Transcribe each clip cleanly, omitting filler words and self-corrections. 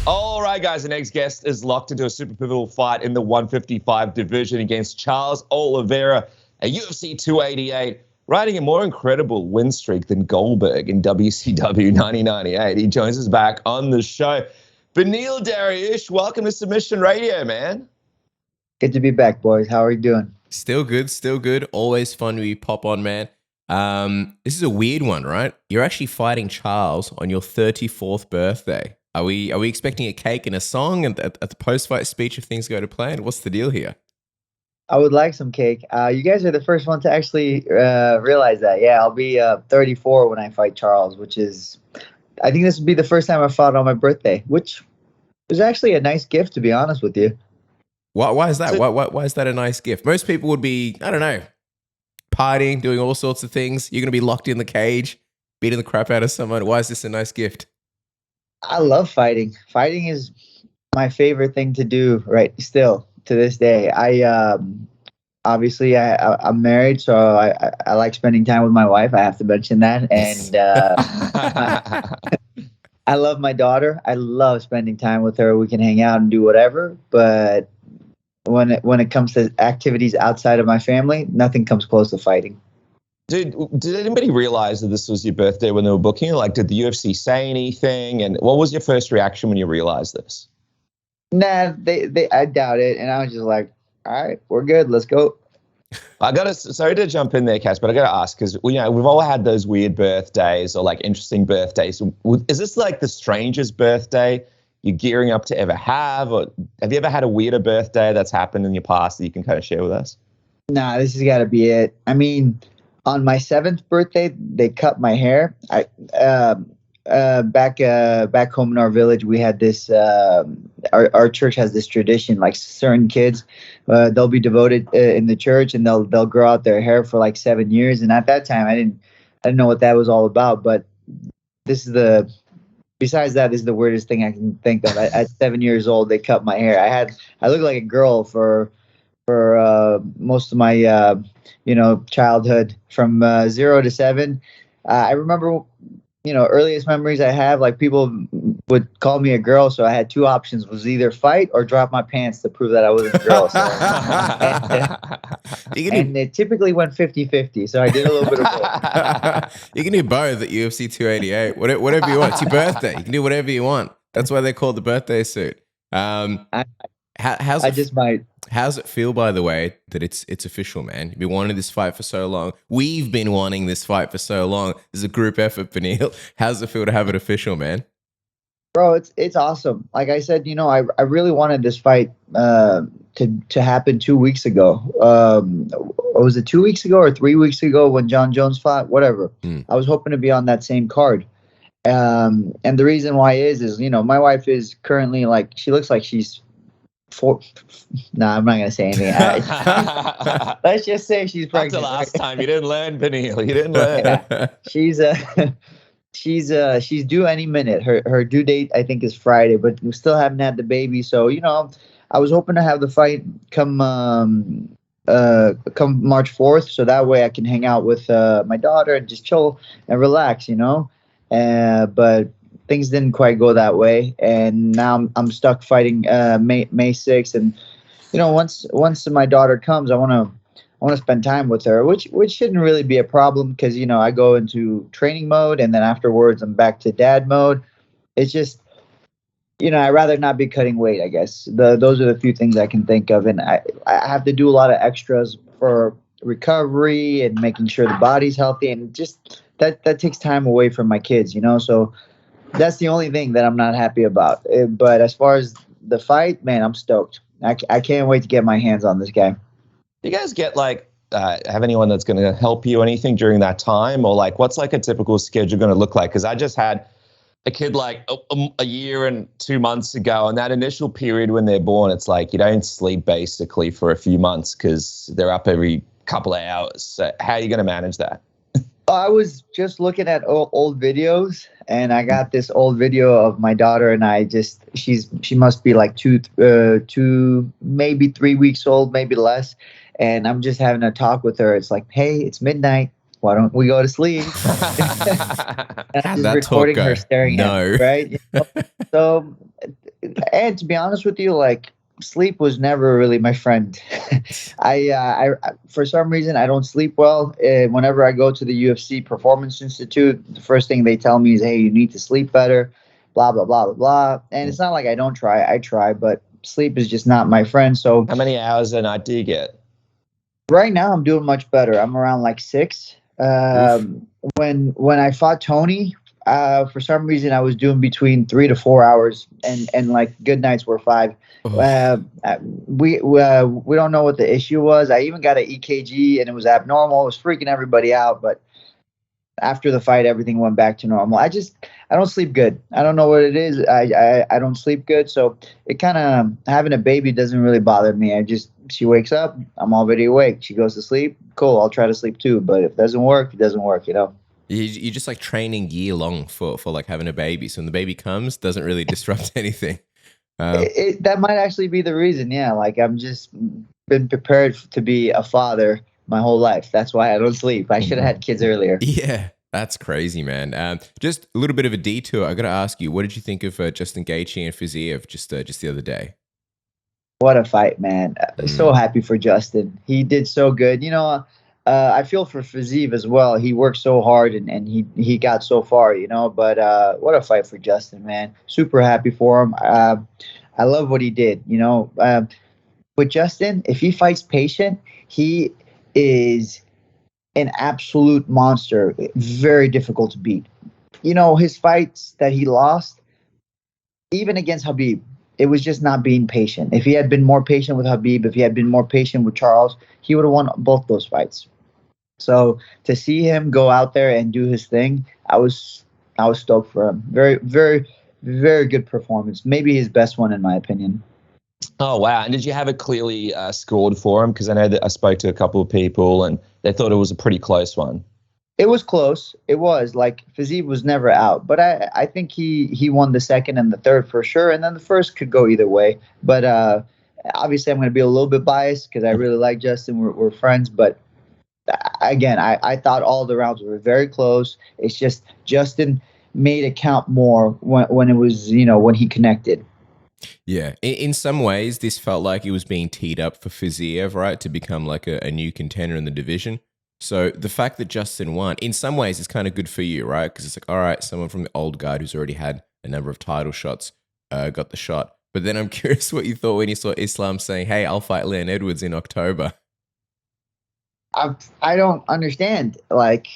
All right, guys, the next guest is locked into a super pivotal fight in the 155 division against Charles Oliveira at UFC 288, riding a more incredible win streak than Goldberg in WCW 1998. He joins us back on the show. Beneil Dariush, welcome to Submission Radio, man. Good to be back, boys. How are you doing? Still good, still good. Always fun when you pop on, man. This is a weird one, right? You're actually fighting Charles on your 34th birthday. Are we expecting a cake and a song at the post-fight speech if things go to plan? What's the deal here? I would like some cake. You guys are the first one to actually realize that. Yeah, I'll be 34 when I fight Charles, which is, I think this would be the first time I fought on my birthday, which was actually a nice gift, to be honest with you. Why is that? Why is that a nice gift? Most people would be, I don't know, partying, doing all sorts of things. You're going to be locked in the cage, beating the crap out of someone. Why is this a nice gift? I love fighting. Fighting is my favorite thing to do right still to this day. Obviously I'm married, so I like spending time with my wife. I have to mention that. And I love my daughter. I love spending time with her. We can hang out and do whatever. But when it comes to activities outside of my family, nothing comes close to fighting. Dude, did anybody realize that this was your birthday when they were booking? Like, did the UFC say anything? And what was your first reaction when you realized this? Nah, I doubt it. And I was just like, all right, we're good. Let's go. Sorry to jump in there, Cass, but I gotta ask, because we've all had those weird birthdays or like interesting birthdays. Is this like the strangest birthday you're gearing up to ever have? Or have you ever had a weirder birthday that's happened in your past that you can kind of share with us? Nah, this has got to be it. I mean, on my 7th birthday, they cut my hair. Back home in our village, we had this. Our church has this tradition. Like certain kids, they'll be devoted in the church, and they'll grow out their hair for like 7 years. And at that time, I didn't know what that was all about. But besides that, this is the weirdest thing I can think of. At 7 years old, they cut my hair. I looked like a girl for most of my childhood from 0 to 7. I remember, earliest memories I have, like people would call me a girl. So I had two options, was either fight or drop my pants to prove that I wasn't a girl. So, and it typically went 50-50. So I did a little bit of both. You can do both at UFC 288. Whatever you want. It's your birthday. You can do whatever you want. That's why they call it the birthday suit. How's it feel, by the way, that it's official, man? You've been wanting this fight for so long. We've been wanting this fight for so long. This is a group effort, Beneil. How's it feel to have it official, man? Bro, it's awesome. Like I said, I really wanted this fight to happen 2 weeks ago. Was it 2 weeks ago or 3 weeks ago when John Jones fought? Whatever. I was hoping to be on that same card. And the reason why is my wife is currently she looks like she's I'm not gonna say anything. Let's just say she's pregnant. That's the last time. You didn't learn, Beneil. You didn't learn. She's due any minute. Her due date I think is Friday, but we still haven't had the baby. So I was hoping to have the fight come March 4th, so that way I can hang out with my daughter and just chill and relax. But things didn't quite go that way, and now I'm stuck fighting May 6th. And once my daughter comes, I want to spend time with her, which shouldn't really be a problem because I go into training mode, and then afterwards I'm back to dad mode. It's just I'd rather not be cutting weight. I guess those are the few things I can think of, and I have to do a lot of extras for recovery and making sure the body's healthy, and just that takes time away from my kids. So that's the only thing that I'm not happy about. But as far as the fight, man, I'm stoked. I can't wait to get my hands on this guy. Do you guys get have anyone that's going to help you anything during that time? Or what's a typical schedule going to look like? Because I just had a kid a year and 2 months ago. And that initial period when they're born, it's you don't sleep basically for a few months because they're up every couple of hours. So how are you going to manage that? I was just looking at old videos, and I got this old video of my daughter, and she must be two, maybe 3 weeks old, maybe less. And I'm just having a talk with her. It's hey, it's midnight. Why don't we go to sleep? And I'm just recording her staring at me, right? So And to be honest with you, like sleep was never really my friend. I for some reason I don't sleep well. Whenever I go to the UFC Performance Institute, the first thing they tell me is, "Hey, you need to sleep better." Blah blah blah blah blah. And it's not like I don't try. I try, but sleep is just not my friend. So How many hours a night do you get? right now I'm doing much better. I'm around like 6. When I fought Tony, for some reason I was doing between 3 to 4 hours, and like good nights were 5. We don't know what the issue was. I even got an EKG and it was abnormal. It was freaking everybody out, but after the fight, everything went back to normal. I don't sleep good. I don't know what it is. I don't sleep good. So it kind of, having a baby doesn't really bother me. She wakes up, I'm already awake. She goes to sleep. Cool. I'll try to sleep too. But if it doesn't work, it doesn't work, You're just like training year long for like having a baby. So when the baby comes, doesn't really disrupt anything. That might actually be the reason. Yeah. Like I'm just been prepared to be a father my whole life. That's why I don't sleep. I should have had kids earlier. Yeah, that's crazy, man. Just a little bit of a detour. I got to ask you, what did you think of Justin Gaethje and Fiziev just the other day? What a fight, man. So happy for Justin. He did so good. I feel for Fiziev as well. He worked so hard and he got so far, but what a fight for Justin, man. Super happy for him. I love what he did, with Justin, if he fights patient, he is an absolute monster. Very difficult to beat. His fights that he lost, even against Khabib, it was just not being patient. If he had been more patient with Khabib, if he had been more patient with Charles, he would have won both those fights. So to see him go out there and do his thing, I was stoked for him. Very, very, very good performance. Maybe his best one, in my opinion. Oh, wow. And did you have it clearly scored for him? Because I know that I spoke to a couple of people and they thought it was a pretty close one. It was close. It was. Like, Fiziev was never out. But I think he won the second and the third for sure. And then the first could go either way. But obviously I'm going to be a little bit biased because I really like Justin. We're friends. But again, I thought all the rounds were very close. It's just Justin made it count more when it was, when he connected. Yeah, in some ways, this felt like it was being teed up for Fiziev, right, to become like a new contender in the division. So the fact that Justin won, in some ways, is kind of good for you, right? Because it's like, all right, someone from the old guard who's already had a number of title shots got the shot. But then I'm curious what you thought when you saw Islam saying, "Hey, I'll fight Leon Edwards in October." I don't understand. Like,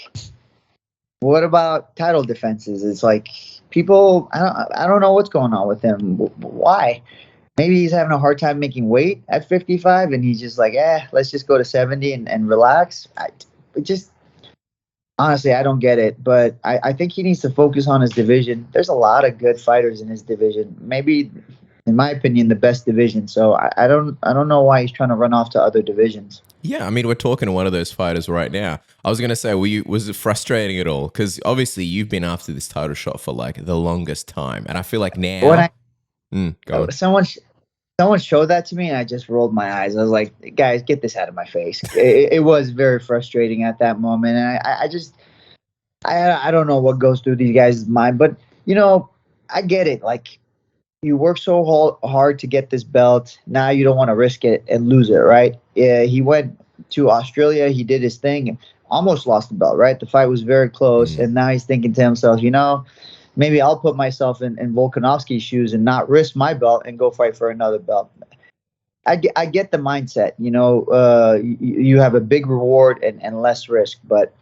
what about title defenses? It's like people, I don't know what's going on with him. Why? Maybe he's having a hard time making weight at 55 and he's just like, let's just go to 70 and relax. Honestly, I don't get it, but I think he needs to focus on his division. There's a lot of good fighters in his division. Maybe, in my opinion, the best division. So I don't know why he's trying to run off to other divisions. Yeah, I mean, we're talking to one of those fighters right now. I was going to say, was it frustrating at all? Because obviously you've been after this title shot for like the longest time. And I feel like now... go on. Someone showed that to me and I just rolled my eyes. I was like, guys, get this out of my face. It was very frustrating at that moment. And I don't know what goes through these guys' mind. But, I get it. Like, you work so hard to get this belt. Now you don't want to risk it and lose it, right? Yeah, he went to Australia. He did his thing. Almost lost the belt, right? The fight was very close. And now he's thinking to himself, maybe I'll put myself in Volkanovski's shoes and not risk my belt and go fight for another belt. I get the mindset. You have a big reward and less risk. But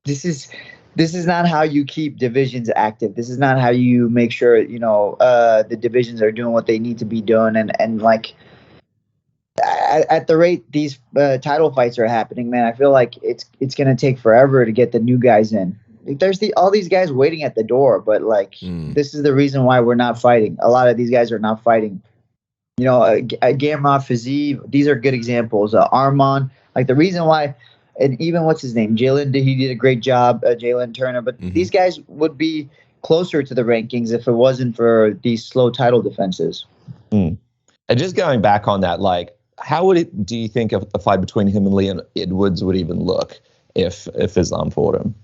this is not how you keep divisions active. This is not how you make sure, the divisions are doing what they need to be doing. And like, at the rate these title fights are happening, man, I feel like it's going to take forever to get the new guys in. There's all these guys waiting at the door, but like, this is the reason why we're not fighting. A lot of these guys are not fighting. Gamrot, Fiziev, these are good examples. Arman, like the reason why. And even what's his name? he did a great job, Jalen Turner. But these guys would be closer to the rankings if it wasn't for these slow title defenses. And just going back on that, like, how do you think a fight between him and Leon Edwards would even look if Islam fought him?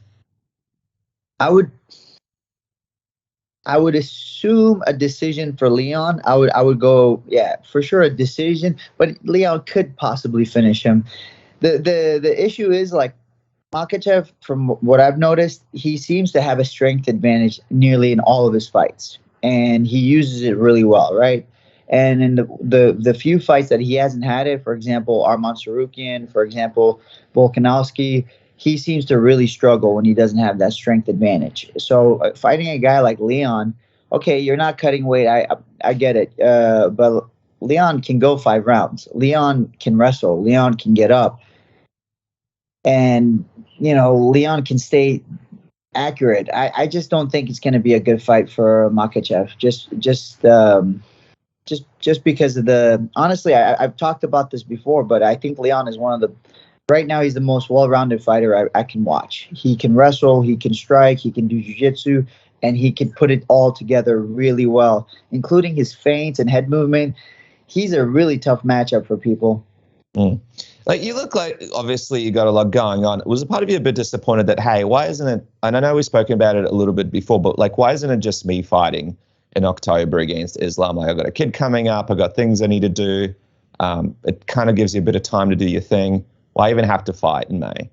I would I would assume a decision for Leon. I would go, yeah, for sure a decision, but Leon could possibly finish him. The issue is like Makhachev, from what I've noticed, he seems to have a strength advantage nearly in all of his fights, and he uses it really well, right? And in the few fights that he hasn't had it, for example, Arman Sarukian, for example, Volkanovski, he seems to really struggle when he doesn't have that strength advantage. So fighting a guy like Leon, okay, you're not cutting weight, I get it, but Leon can go 5 rounds. Leon can wrestle. Leon can get up, and Leon can stay accurate. I just don't think it's going to be a good fight for Makhachev. Just because of the honestly, I've talked about this before, but I think Leon is one of the right now he's the most well-rounded fighter I can watch. He can wrestle, he can strike, he can do jiu-jitsu, and he can put it all together really well, including his feints and head movement. He's a really tough matchup for people. Like, you look like, obviously, you got a lot going on. Was a part of you a bit disappointed that, hey, why isn't it, and I know we've spoken about it a little bit before, but like, why isn't it just me fighting in October against Islam? Like, I've got a kid coming up, I've got things I need to do. It kind of gives you a bit of time to do your thing. Why even have to fight in May?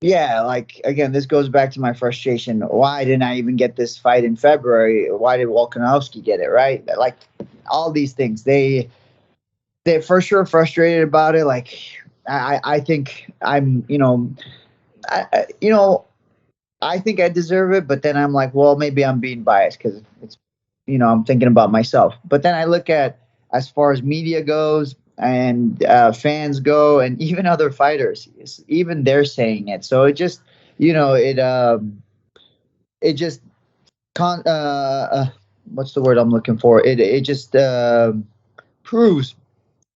Yeah, like, again, this goes back to my frustration. Why didn't I even get this fight in February? Why did Volkanovski get it, right? Like, all these things, they're for sure frustrated about it. Like, I think I'm, I think I deserve it, but then I'm like, well, maybe I'm being biased because it's, I'm thinking about myself. But then I look at, as far as media goes and fans go, and even other fighters, even they're saying it. So it just, it just what's the word I'm looking for? It just proves.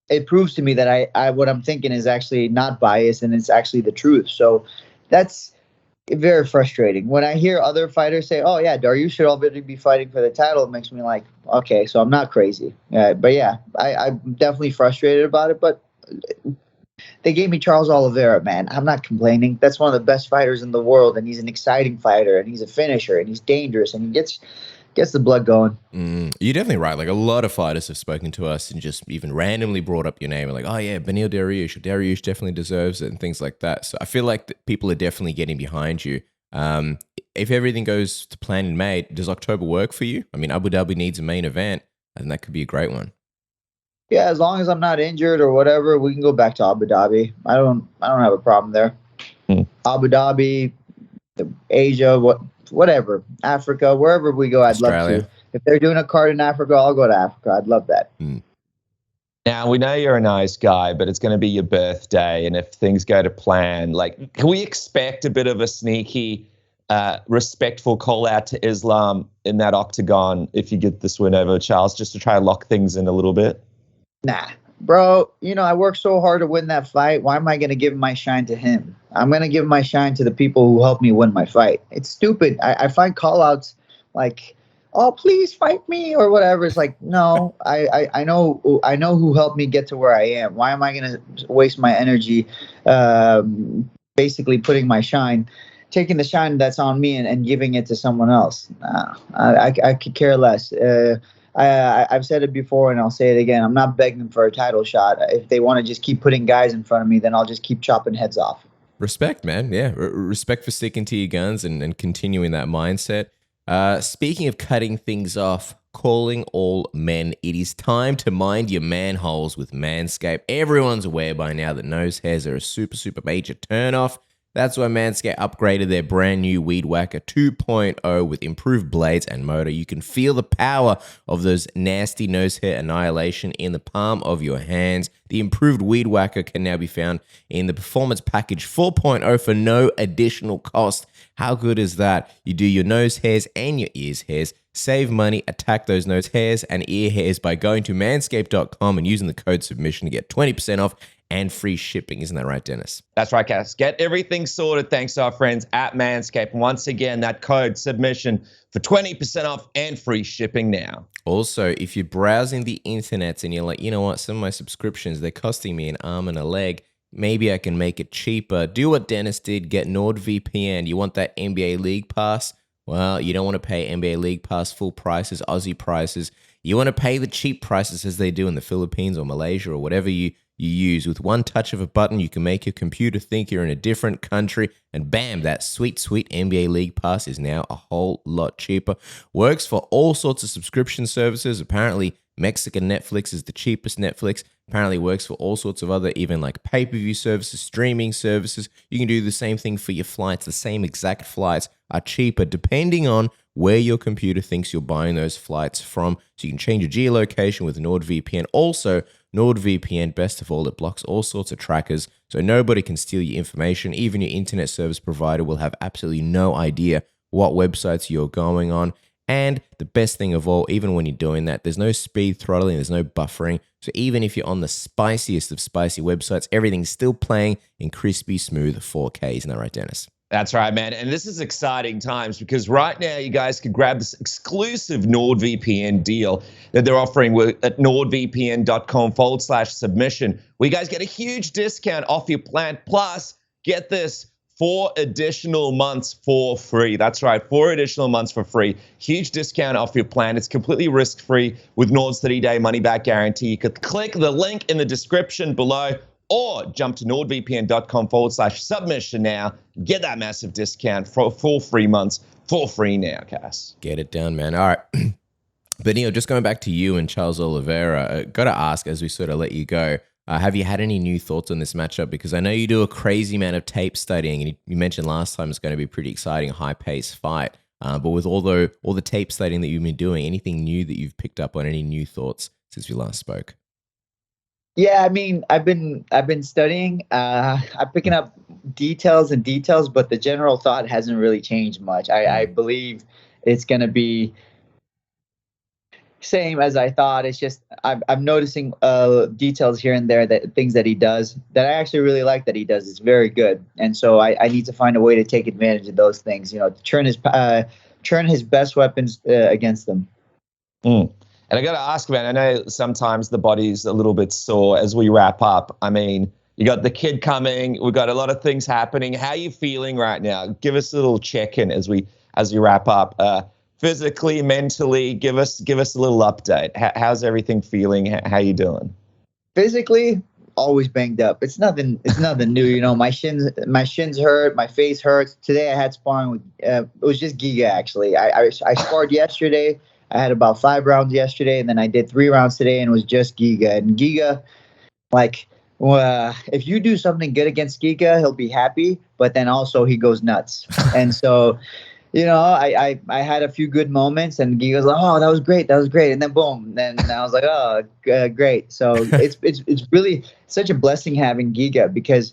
It proves to me that I what I'm thinking is actually not biased, and it's actually the truth. So that's very frustrating. When I hear other fighters say, "Oh yeah, Dariush should already be fighting for the title," it makes me like, okay, so I'm not crazy. But yeah, I'm definitely frustrated about it. But they gave me Charles Oliveira, man. I'm not complaining. That's one of the best fighters in the world, and he's an exciting fighter, and he's a finisher, and he's dangerous, and he gets the blood going. You're definitely right. Like, a lot of fighters have spoken to us and just even randomly brought up your name and like, oh yeah, Beneil Dariush, or Dariush definitely deserves it, and things like that. So I feel like people are definitely getting behind you. If everything goes to plan in May, does October work for you? I mean, Abu Dhabi needs a main event, and that could be a great one. Yeah, as long as I'm not injured or whatever, we can go back to Abu Dhabi. I don't have a problem there. Abu Dhabi, Asia, whatever, Africa, wherever we go, I'd love to. If they're doing a card in Africa, I'll go to Africa. I'd love that. Now, we know you're a nice guy, but it's going to be your birthday, and if things go to plan, like, can we expect a bit of a sneaky, respectful call out to Islam in that octagon if you get this win over Charles, just to try to lock things in a little bit? Nah, bro, I worked so hard to win that fight. Why am I going to give my shine to him? I'm going to give my shine to the people who helped me win my fight. It's stupid. I find call-outs like, oh, please fight me or whatever. It's like, no, I know who helped me get to where I am. Why am I going to waste my energy basically taking the shine that's on me and giving it to someone else? Nah, I could care less. I've said it before and I'll say it again. I'm not begging for a title shot. If they want to just keep putting guys in front of me, then I'll just keep chopping heads off. Respect, man. Yeah, respect for sticking to your guns and continuing that mindset. Speaking of cutting things off, calling all men, it is time to mind your manholes with Manscaped. Everyone's aware by now that nose hairs are a super, super major turnoff. That's why Manscaped upgraded their brand new Weed Whacker 2.0 with improved blades and motor. You can feel the power of those nasty nose hair annihilation in the palm of your hands. The improved Weed Whacker can now be found in the Performance Package 4.0 for no additional cost. How good is that? You do your nose hairs and your ears hairs. Save money, attack those nose hairs and ear hairs by going to manscaped.com and using the code submission to get 20% off and free shipping. Isn't that right, Dennis? That's right, Cass. Get everything sorted thanks to our friends at Manscaped. Once again, that code submission for 20% off and free shipping now. Also, if you're browsing the internet and you're like, you know what, some of my subscriptions, they're costing me an arm and a leg. Maybe I can make it cheaper. Do what Dennis did. Get NordVPN. You want that NBA League Pass? Well, you don't want to pay NBA League Pass full prices, Aussie prices. You want to pay the cheap prices as they do in the Philippines or Malaysia or whatever you use. With one touch of a button, you can make your computer think you're in a different country, and bam, that sweet, sweet NBA League Pass is now a whole lot cheaper. Works for all sorts of subscription services. Apparently, Mexican Netflix is the cheapest Netflix. Apparently works for all sorts of other, even like pay-per-view services, streaming services. You can do the same thing for your flights. The same exact flights are cheaper depending on where your computer thinks you're buying those flights from. So you can change your geolocation with NordVPN. Also, NordVPN, best of all, it blocks all sorts of trackers, so nobody can steal your information. Even your internet service provider will have absolutely no idea what websites you're going on. And the best thing of all, even when you're doing that, there's no speed throttling, there's no buffering. So even if you're on the spiciest of spicy websites, everything's still playing in crispy, smooth 4K. Isn't that right, Dennis? That's right, man. And this is exciting times because right now you guys can grab this exclusive NordVPN deal that they're offering at nordvpn.com/submission. Where you guys get a huge discount off your plan. Plus, get this, 4 additional months for free. That's right, 4 additional months for free. Huge discount off your plan. It's completely risk-free with Nord's 30-day money-back guarantee. You could click the link in the description below or jump to nordvpn.com/submission now. Get that massive discount for 4 free months for free now, Cass. Get it done, man. All right. Beneil, just going back to you and Charles Oliveira, got to ask as we sort of let you go, have you had any new thoughts on this matchup? Because I know you do a crazy amount of tape studying, and you mentioned last time it's going to be a pretty exciting, high-paced fight. But with all the tape studying that you've been doing, anything new that you've picked up on, any new thoughts since we last spoke? Yeah, I mean, I've been studying. I'm picking up details, but the general thought hasn't really changed much. I believe it's going to be same as I thought. It's just I'm noticing details here and there, that things that he does that I actually really like that he does. It's very good, and so I need to find a way to take advantage of those things. You know, turn his best weapons against them. And I got to ask, man, I know sometimes the body's a little bit sore as we wrap up. I mean, you got the kid coming. We've got a lot of things happening. How are you feeling right now? Give us a little check-in as we wrap up. Physically, mentally, give us a little update. How's everything feeling? How you doing? Physically, always banged up. It's nothing new. You know, my shins hurt, my face hurts. Today I had sparring with it was just Giga actually. I sparred yesterday. I had about 5 rounds yesterday, and then I did 3 rounds today, and it was just Giga. And Giga, like, if you do something good against Giga, he'll be happy, but then also he goes nuts. And so, you know, I had a few good moments, and Giga's like, oh, that was great. And then boom. Then I was like, oh, great. So it's really such a blessing having Giga, because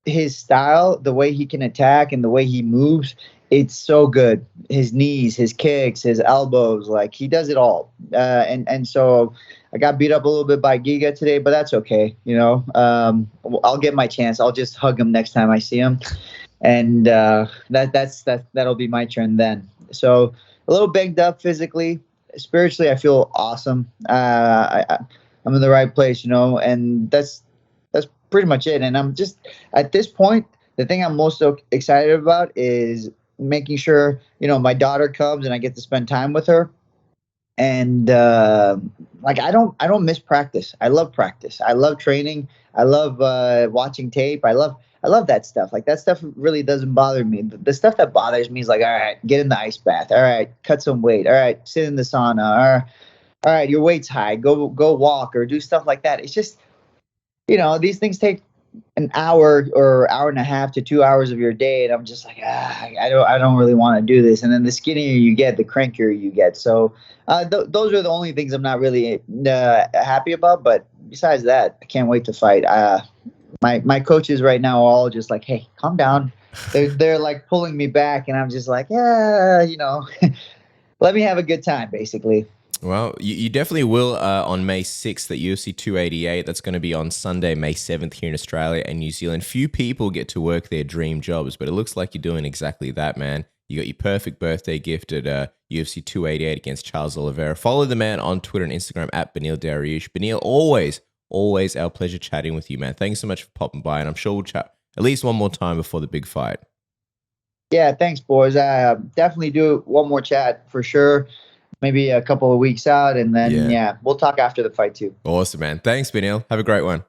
his style, the way he can attack and the way he moves, it's so good. His knees, his kicks, his elbows, like he does it all. And so I got beat up a little bit by Giga today, but that's okay. You know, I'll get my chance. I'll just hug him next time I see him. And that'll be my turn then. So a little banged up physically. Spiritually, I feel awesome. I'm in the right place, you know, and that's pretty much it. And I'm just, at this point, the thing I'm most so excited about is making sure, you know, my daughter comes and I get to spend time with her. And like I don't miss practice. I love practice. I love training. I love watching tape. I love that stuff. Like that stuff really doesn't bother me. The stuff that bothers me is like, all right, get in the ice bath. All right, cut some weight. All right, sit in the sauna. All right, your weight's high. Go walk or do stuff like that. It's just, you know, these things take an hour or hour and a half to 2 hours of your day, and I'm just like, I don't really want to do this. And then the skinnier you get, the crankier you get. So those are the only things I'm not really happy about. But besides that, I can't wait to fight. My coaches right now are all just like, hey, calm down. They're like pulling me back, and I'm just like, yeah, you know, let me have a good time, basically. Well, you definitely will on May 6th at UFC 288. That's going to be on Sunday, May 7th here in Australia and New Zealand. Few people get to work their dream jobs, but it looks like you're doing exactly that, man. You got your perfect birthday gift at UFC 288 against Charles Oliveira. Follow the man on Twitter and Instagram at Beneil Dariush. Beneil, always our pleasure chatting with you, man. Thanks so much for popping by, and I'm sure we'll chat at least one more time before the big fight. Yeah, thanks, boys. Definitely do one more chat for sure. Maybe a couple of weeks out, and then Yeah. we'll talk after the fight too. Awesome, man. Thanks, Beneil. Have a great one.